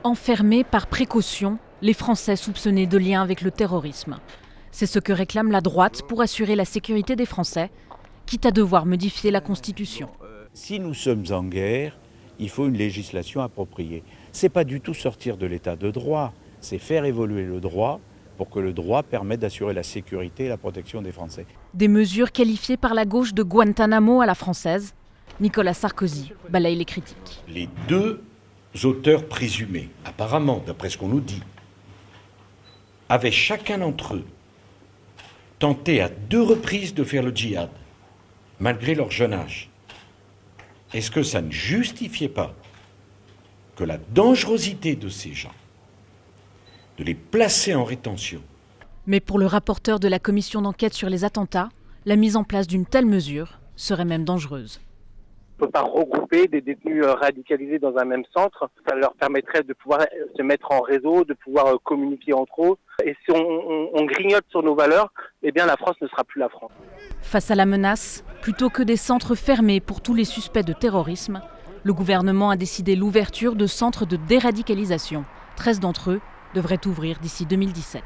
Enfermés par précaution, les Français soupçonnés de liens avec le terrorisme. C'est ce que réclame la droite pour assurer la sécurité des Français, quitte à devoir modifier la Constitution. Si nous sommes en guerre, il faut une législation appropriée. Ce n'est pas du tout sortir de l'état de droit, c'est faire évoluer le droit pour que le droit permette d'assurer la sécurité et la protection des Français. Des mesures qualifiées par la gauche de Guantanamo à la française. Nicolas Sarkozy balaye les critiques. Les deux auteurs présumés, apparemment, d'après ce qu'on nous dit, avaient chacun d'entre eux tenté à 2 reprises de faire le djihad, malgré leur jeune âge. Est-ce que ça ne justifiait pas que la dangerosité de ces gens, de les placer en rétention? Mais pour le rapporteur de la commission d'enquête sur les attentats, la mise en place d'une telle mesure serait même dangereuse. On ne peut pas regrouper des détenus radicalisés dans un même centre. Ça leur permettrait de pouvoir se mettre en réseau, de pouvoir communiquer entre eux. Et si on grignote sur nos valeurs, eh bien la France ne sera plus la France. Face à la menace, plutôt que des centres fermés pour tous les suspects de terrorisme, le gouvernement a décidé l'ouverture de centres de déradicalisation. 13 d'entre eux devraient ouvrir d'ici 2017.